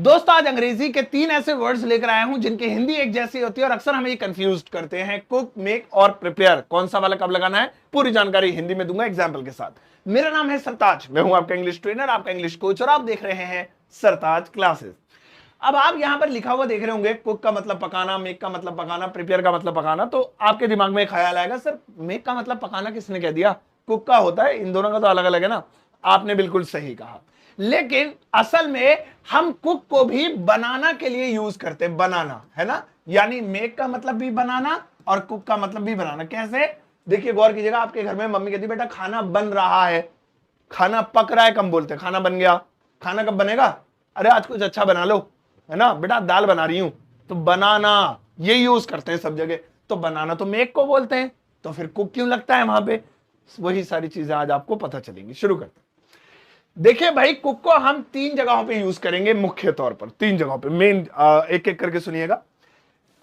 दोस्तों आज अंग्रेजी के 3 ऐसे वर्ड्स लेकर आया हूं जिनकी हिंदी एक जैसी होती है और अक्सर हम ये कंफ्यूज करते हैं। कुक, मेक और प्रिपेयर, कौन सा वाला कब लगाना है, पूरी जानकारी हिंदी में दूंगा एग्जाम्पल के साथ। मेरा नाम है सरताज, मैं हूं आपका इंग्लिश ट्रेनर, आपका इंग्लिश कोच, और आप देख रहे हैं सरताज क्लासेस। अब आप यहां पर लिखा हुआ देख रहे होंगे, कुक का मतलब पकाना, मेक का मतलब पकाना, प्रिपेयर का मतलब पकाना। तो आपके दिमाग में ख्याल आएगा, सर मेक का मतलब पकाना किसने कह दिया, कुक का होता है, इन दोनों का तो अलग अलग है ना। आपने बिल्कुल सही कहा, लेकिन असल में हम कुक को भी बनाना के लिए यूज करते हैं, बनाना है ना। यानी मेक का मतलब भी बनाना और कुक का मतलब भी बनाना। कैसे, देखिए गौर कीजिएगा, आपके घर में मम्मी कहती बेटा खाना बन रहा है, खाना पक रहा है कम बोलते हैं, खाना बन गया। खाना कब बनेगा, अरे आज कुछ अच्छा बना लो, है ना बेटा, दाल बना रही हूं। तो बनाना ये यूज करते हैं सब जगह, तो बनाना तो मेक को बोलते हैं, तो फिर कुक क्यों लगता है वहां पे। वही सारी चीजें आज आपको पता चलेंगी। शुरू करते हैं। देखिए भाई, कुक को हम 3 जगहों पे यूज करेंगे, मुख्य तौर पर 3 जगहों पे, मेन एक एक करके सुनिएगा।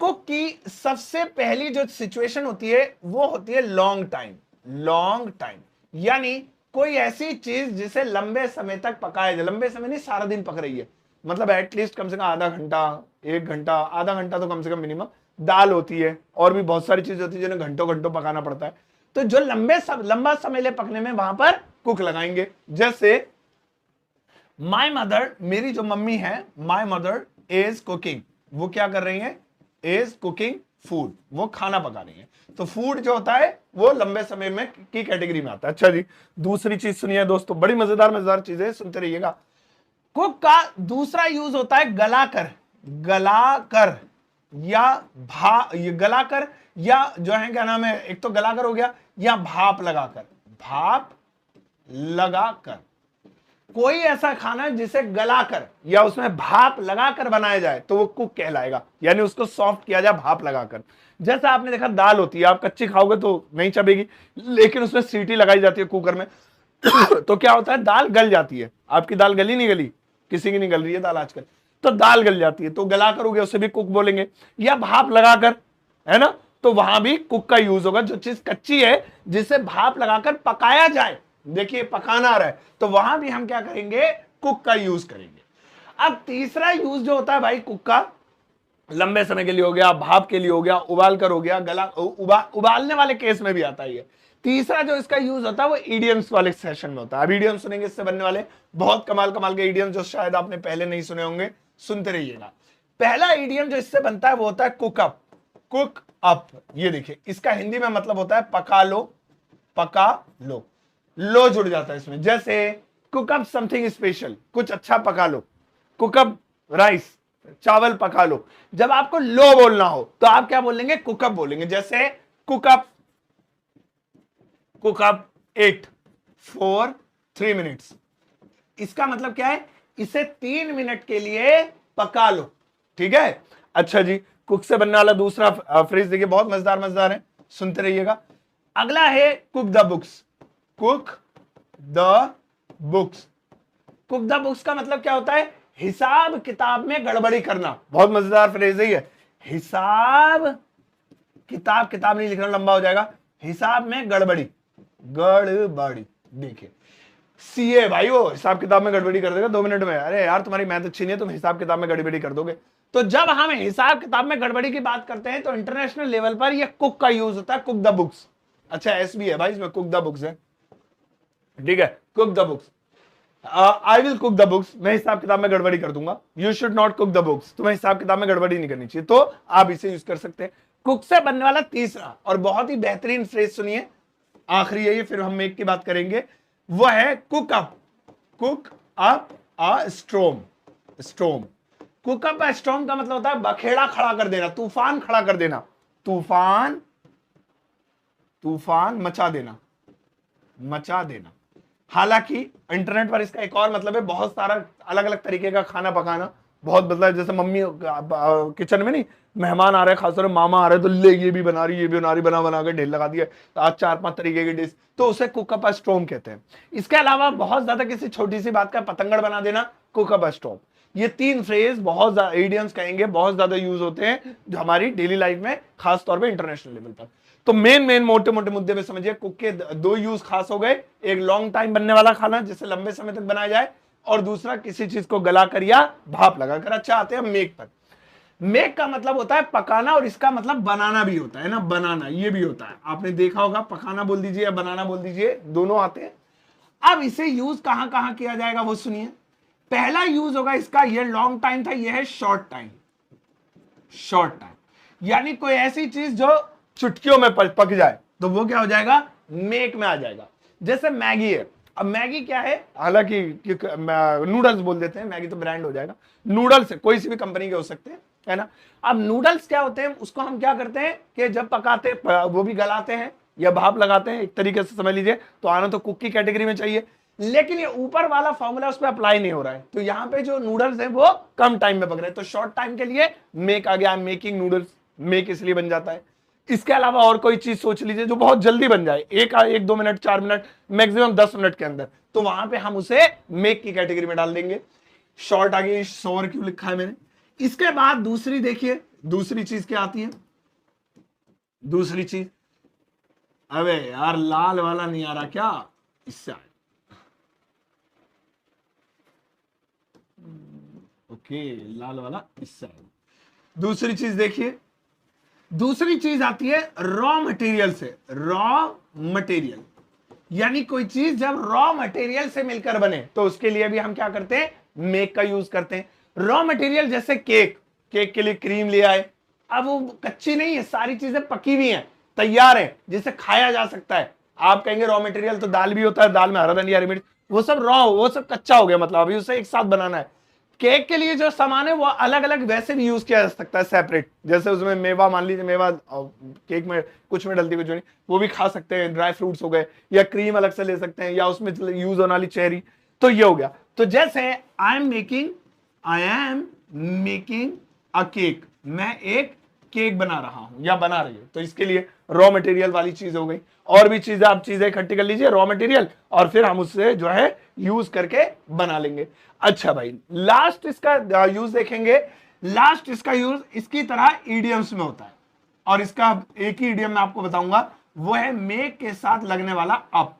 कुक की सबसे पहली जो सिचुएशन होती है वो होती है लॉन्ग टाइम। लॉन्ग टाइम यानी कोई ऐसी चीज जिसे लंबे समय तक पकाया जाए, लंबे समय नहीं, सारा दिन पक रही है, मतलब एटलीस्ट कम से कम आधा घंटा, 1 घंटा, आधा घंटा तो कम से कम मिनिमम। दाल होती है और भी बहुत सारी चीजें होती है जिन्हें घंटों घंटों पकाना पड़ता है, तो जो लंबा समय ले पकने में, वहां पर कुक लगाएंगे। जैसे माई मदर, मेरी जो मम्मी है, माई मदर इज कुकिंग, वो क्या कर रही है, इज कुकिंग फूड, वो खाना पका रही है। तो फूड जो होता है वो लंबे समय में की कैटेगरी में आता है। अच्छा जी, दूसरी चीज सुनिए दोस्तों, बड़ी मजेदार मजेदार चीजें सुनते रहिएगा। कुक का दूसरा यूज होता है गलाकर। गलाकर या गलाकर, या जो है क्या नाम है, एक तो गलाकर हो गया, या भाप लगाकर। भाप लगाकर कोई ऐसा खाना जिसे गलाकर या उसमें भाप लगाकर बनाया जाए तो वो कुक कहलाएगा, यानी उसको सॉफ्ट किया जाए भाप लगाकर। जैसा आपने देखा दाल होती है, आप कच्ची खाओगे तो नहीं चबेगी, लेकिन उसमें सीटी लगाई जाती है कुकर में तो क्या होता है, दाल गल जाती है। आपकी दाल गली नहीं गली, किसी की नहीं गल रही है दाल आजकल, तो दाल गल जाती है, तो गलाकर हो गया, उसे भी कुक बोलेंगे। या भाप लगाकर, है ना, तो वहां भी कुक का यूज होगा। जो चीज कच्ची है जिसे भाप लगाकर पकाया जाए, देखिए पकाना आ रहा है, तो वहां भी हम क्या करेंगे, कुक का यूज करेंगे। अब तीसरा यूज जो होता है भाई कुक का, लंबे समय के लिए हो गया, भाप के लिए हो गया, उबाल कर हो गया, उबालने वाले केस में भी आता है ये। तीसरा जो इसका यूज होता है वो इडियम्स वाले सेशन में होता है। अब इडियम्स सुनेंगे, इससे बनने वाले बहुत कमाल कमाल के इडियम्स जो शायद आपने पहले नहीं सुने होंगे, सुनते रहिएगा। पहला इडियम जो इससे बनता है वो होता है कुक अप। कुक अप, ये देखिए इसका हिंदी में मतलब होता है पका लो, पका लो। लो जुड़ जाता है इसमें। जैसे कुक अप समथिंग स्पेशल, कुछ अच्छा पका लो। कुक अप राइस, चावल पका लो। जब आपको लो बोलना हो तो आप क्या बोलेंगे, कुक अप बोलेंगे। जैसे कुक अप 8 for 3 minutes, इसका मतलब क्या है, इसे 3 मिनट के लिए पका लो, ठीक है। अच्छा जी, कुक से बनने वाला दूसरा फ्रेज देखिए, बहुत मजेदार मजेदार है, सुनते रहिएगा। अगला है cook the books. Cook the books, cook the books का मतलब क्या होता है, हिसाब किताब में गड़बड़ी करना। बहुत मजेदार फ्रेज है ये, हिसाब किताब, किताब नहीं लिखना लंबा हो जाएगा, हिसाब में गड़बड़ी, गड़बड़ी। देखिए सीए भाई, वो हिसाब किताब में गड़बड़ी कर देगा 2 मिनट में। अरे यार तुम्हारी मैथ अच्छी नहीं है, तुम हिसाब किताब में गड़बड़ी कर दोगे। तो जब हम हिसाब किताब में गड़बड़ी की बात करते हैं तो इंटरनेशनल लेवल पर यह कुक का यूज होता है, कुक द बुक्स। अच्छा एस भी है भाई इसमें, कुक द बुक्स है, ठीक है, cook the books. I will cook the books, मैं हिसाब किताब में गड़बड़ी कर दूंगा। You should not cook the books, तुम्हें हिसाब किताब में गड़बड़ी नहीं करनी चाहिए। तो आप इसे यूज कर सकते हैं। कुक से बनने वाला तीसरा और बहुत ही बेहतरीन फ्रेज सुनिए, आखिरी है ये, फिर हम मेक की बात करेंगे, वो है कुक अप। कुक अप अ स्टॉर्म। स्टॉर्म, कुक अप अ स्टॉर्म का मतलब होता है बखेड़ा खड़ा कर देना, तूफान खड़ा कर देना, तूफान, तूफान मचा देना, मचा देना। हालांकि इंटरनेट पर इसका एक और मतलब है, बहुत सारा अलग अलग तरीके का खाना पकाना, बहुत बदला है। जैसे मम्मी किचन में नहीं, मेहमान आ रहे, खासतौर से मामा आ रहे, तो ले ये भी बना रही, ये भी बना रही, बना बना के ढेर लगा दिया, तो आज 4-5 तरीके की डिश, तो उसे कुक अप अ स्टॉर्म कहते हैं। इसके अलावा बहुत ज्यादा किसी छोटी सी बात का पतंगड़ बना देना, कुक अप अ स्टॉर्म। ये 3 फ्रेज बहुत ज्यादा इडियम्स कहेंगे, बहुत ज्यादा यूज होते हैं जो हमारी डेली लाइफ में, खासतौर पर इंटरनेशनल लेवल पर। तो मेन मोटे मोटे मुद्दे में समझिए, कुक के 2 यूज खास हो गए। एक लॉन्ग टाइम बनने वाला खाना जिसे लंबे समय तक बनाया जाए, और दूसरा किसी चीज को गलाकर या भाप लगाकर। अच्छा, आते हैं मेक पर। मेक का मतलब होता है पकाना, और इसका मतलब बनाना भी होता है ना, बनाना ये भी होता है। आपने देखा होगा, पकाना बोल दीजिए या बनाना बोल दीजिए, दोनों आते हैं। अब इसे यूज कहां कहां किया जाएगा वो सुनिए। पहला यूज होगा इसका, ये लॉन्ग टाइम था, ये है शॉर्ट टाइम। शॉर्ट टाइम यानी कोई ऐसी चीज जो चुटकियों में पक जाए तो वो क्या हो जाएगा, मेक में आ जाएगा। जैसे मैगी है। अब मैगी क्या है, हालांकि नूडल्स बोल देते हैं, मैगी तो ब्रांड हो जाएगा। नूडल्स है, कोई सी भी कंपनी के हो सकते हैं, है ना। अब नूडल्स क्या होते हैं, उसको हम क्या करते हैं कि जब पकाते वो भी गलाते हैं या भाप लगाते हैं, एक तरीके से समझ लीजिए। तो आना तो कुक की कैटेगरी में चाहिए, लेकिन ये ऊपर वाला फॉर्मूला उस पर अप्लाई नहीं हो रहा है। तो यहाँ पे जो नूडल्स हैं वो कम टाइम में पक रहे हैं, तो शॉर्ट टाइम के लिए मेक आ गया, मेकिंग नूडल्स, मेक इसलिए बन जाता है। इसके अलावा और कोई चीज सोच लीजिए जो बहुत जल्दी बन जाए, एक 2 मिनट 4 मिनट मैक्सिमम 10 मिनट के अंदर, तो वहां पे हम उसे मेक की कैटेगरी में डाल देंगे। शॉर्ट आ गई, शॉर क्यों लिखा है मैंने। इसके बाद दूसरी देखिए, दूसरी चीज क्या आती है, दूसरी चीज, अबे यार लाल वाला नहीं आ रहा क्या, इससे ओके, लाल वाला इससे। दूसरी चीज देखिए, दूसरी चीज आती है रॉ मटेरियल से। रॉ मटेरियल यानी कोई चीज जब रॉ मटेरियल से मिलकर बने तो उसके लिए भी हम क्या करते हैं, मेक का यूज करते हैं। रॉ मटेरियल जैसे केक, केक के लिए क्रीम ले आए, अब वो कच्ची नहीं है, सारी चीजें पकी हुई हैं, तैयार है, जिसे खाया जा सकता है। आप कहेंगे रॉ मटेरियल तो दाल भी होता है, दाल में हरा धनिया हरी मिर्च, वो सब रॉ, वो सब कच्चा हो गया, मतलब अभी उसे एक साथ बनाना है। केक के लिए जो सामान है वो अलग अलग वैसे भी यूज किया जा सकता है सेपरेट, जैसे उसमें मेवा, मान लीजिए मेवा केक में कुछ में डलती कुछ नहीं, वो भी खा सकते हैं। ड्राई फ्रूट्स हो गए, या क्रीम अलग से ले सकते हैं, या उसमें यूज होने वाली चेरी, तो ये हो गया। तो जैसे I am making a cake, मैं एक केक बना रहा हूं या बना रही है, तो इसके लिए रॉ मटेरियल वाली चीज हो गई। और भी चीजें, आप चीजें इकट्ठी कर लीजिए, रॉ मटेरियल, और फिर हम उससे जो है यूज करके बना लेंगे। अच्छा भाई, लास्ट इसका यूज देखेंगे। लास्ट इसका यूज इसकी तरह ईडियम्स में होता है, और इसका एक ही ईडियम मैं आपको बताऊंगा, वो है मेक के साथ लगने वाला अप।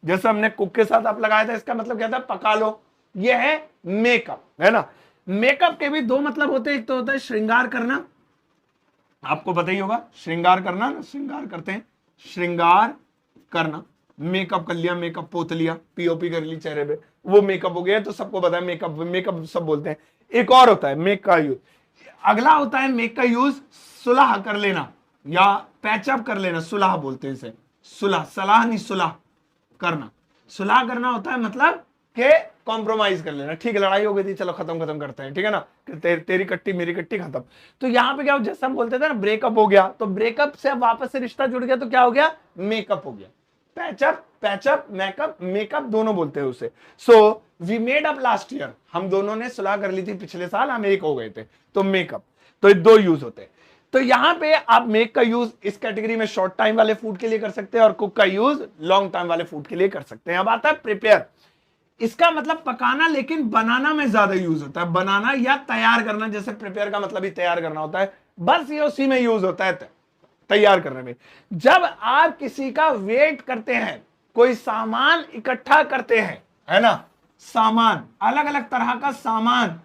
जैसे हमने कुक के साथ अप लगाया था, इसका मतलब क्या था, पका लो, ये है मेकअप, है ना। मेकअप के भी दो मतलब होते हैं, एक तो होता है श्रृंगार करना, आपको पता ही होगा, श्रृंगार करना ना, श्रृंगार करते हैं, श्रृंगार करना, मेकअप कर लिया, मेकअप पोत लिया, पीओपी कर ली चेहरे पे, वो मेकअप हो गया। तो सबको पता है मेकअप, मेकअप सब बोलते हैं। एक और होता है मेक का यूज, अगला होता है मेक का यूज सुलह कर लेना या पैचअप कर लेना, सुलह बोलते हैं इसे, सुलह, सलाह नहीं, सुलह करना। सुलह करना होता है मतलब के कॉम्प्रोमाइज कर लेना, ठीक है लड़ाई हो गई थी, चलो खत्म करते हैं, ठीक है ना, तेरी कट्टी मेरी कट्टी खत्म। तो यहाँ पे क्या, जैसे हम बोलते थे ना ब्रेकअप हो गया, तो ब्रेकअप से वापस से रिश्ता जुड़ गया, तो क्या हो गया, मेकअप हो गया। पैचअप मेकअप दोनों बोलते हैं उसे। So we made up last year, हम दोनों ने सुलह कर ली थी पिछले साल, हम एक हो गए थे, तो मेकअप। तो ये दो यूज होते हैं। तो यहां पे आप मेक का यूज इस कैटेगरी में शॉर्ट टाइम वाले फूड के लिए कर सकते हैं, और कुक का यूज लॉन्ग टाइम वाले फूड के लिए कर सकते हैं। अब आता है प्रिपेयर, इसका मतलब पकाना, लेकिन बनाना में ज्यादा यूज होता है, बनाना या तैयार करना, जैसे प्रिपेयर का मतलब ही तैयार करना होता है, बस ये उसी में यूज होता है, तैयार करने में। जब आप किसी का वेट करते हैं, कोई सामान इकट्ठा करते हैं, है ना, सामान, अलग अलग तरह का सामान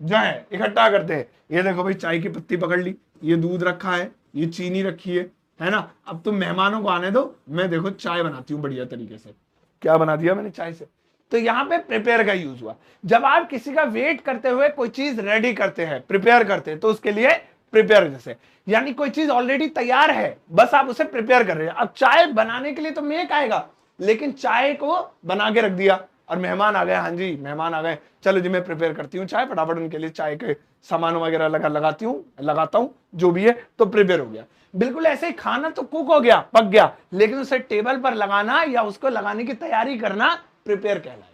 जो है इकट्ठा करते हैं। ये देखो भाई, चाय की पत्ती पकड़ ली, ये दूध रखा है, ये चीनी रखी है ना। अब तुम मेहमानों को आने दो, मैं देखो चाय बनाती हूं बढ़िया तरीके से। क्या बना दिया मैंने चाय से। तो यहां पे प्रिपेयर का यूज हुआ। जब आप किसी का वेट करते हुए कोई चीज रेडी करते हैं, प्रिपेयर करते हैं, तो उसके लिए प्रिपेयर, जैसे यानी कोई चीज ऑलरेडी तैयार है, बस आप उसे प्रिपेयर कर रहे हैं। अब चाय बनाने के लिए तो मेक आएगा, लेकिन चाय को बना के रख दिया और मेहमान आ गए, हाँ जी मेहमान आ गए, चलो जी मैं प्रिपेयर करती हूँ चाय, फटाफट उनके लिए चाय के सामान वगैरह लगाता हूँ जो भी है, तो प्रिपेयर हो गया। बिल्कुल ऐसे ही खाना तो कुक हो गया, पक गया, लेकिन उसे टेबल पर लगाना या उसको लगाने की तैयारी करना प्रिपेयर कहलाएगा।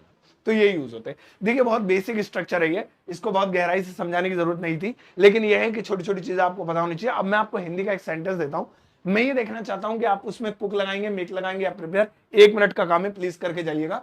तो ये यूज होते हैं। देखिए बहुत बेसिक स्ट्रक्चर है ये, इसको बहुत गहराई से समझाने की जरूरत नहीं थी, लेकिन ये है कि छोटी छोटी चीजें आपको पता होनी चाहिए। अब मैं आपको हिंदी का एक सेंटेंस देता हूं, मैं ये देखना चाहता हूं कि आप उसमें कुक लगाएंगे, मेक लगाएंगे या प्रिपेयर। 1 मिनट का काम है, प्लीज करके जाइएगा।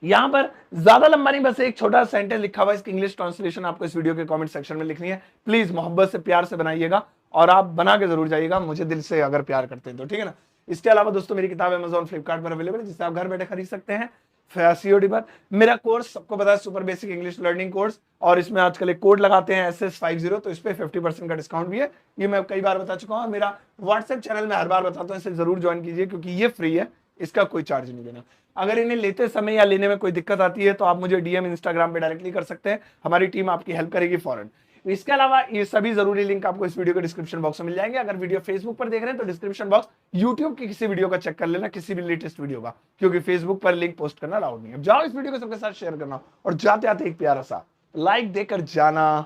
यहां पर ज्यादा लंबा नहीं, बस एक छोटा सेंटेंस लिखा हुआ है, इसकी इंग्लिश ट्रांसलेशन आपको इस वीडियो के कमेंट सेक्शन में लिखनी है। प्लीज मोहब्बत से, प्यार से बनाइएगा, और आप बना के जरूर जाइएगा, मुझे दिल से अगर प्यार करते हैं तो, ठीक है ना। इसके अलावा दोस्तों मेरी किताब Amazon फ्लिपकार्ट पर अवेलेबल है, जिसे आप घर बैठे खरीद सकते हैं। सीओडी पर। मेरा कोर्स सबको पता है, super basic English learning course, और इसमें आजकल एक कोड लगाते हैं SS50, तो इस पे 50% का डिस्काउंट भी है। ये मैं कई बार बता चुका हूं, और मेरा व्हाट्सएप चैनल में हर बार बताता हूं, इसे जरूर ज्वाइन कीजिए क्योंकि ये फ्री है, इसका कोई चार्ज नहीं देना। अगर इन्हें लेते समय या लेने में कोई दिक्कत आती है तो आप मुझे डीएम इंस्टाग्राम पे डायरेक्टली कर सकते हैं, हमारी टीम आपकी हेल्प करेगी फौरन। इसके अलावा ये सभी जरूरी लिंक आपको इस वीडियो के डिस्क्रिप्शन बॉक्स में मिल जाएंगे। अगर वीडियो फेसबुक पर देख रहे हैं तो डिस्क्रिप्शन बॉक्स यूट्यूब की किसी वीडियो का चेक कर लेना, किसी भी लेटेस्ट वीडियो का, क्योंकि फेसबुक पर लिंक पोस्ट करना अलाउड नहीं है। जाओ इस वीडियो को सबके साथ शेयर करना, और जाते आते एक प्यारा सा लाइक देकर जाना।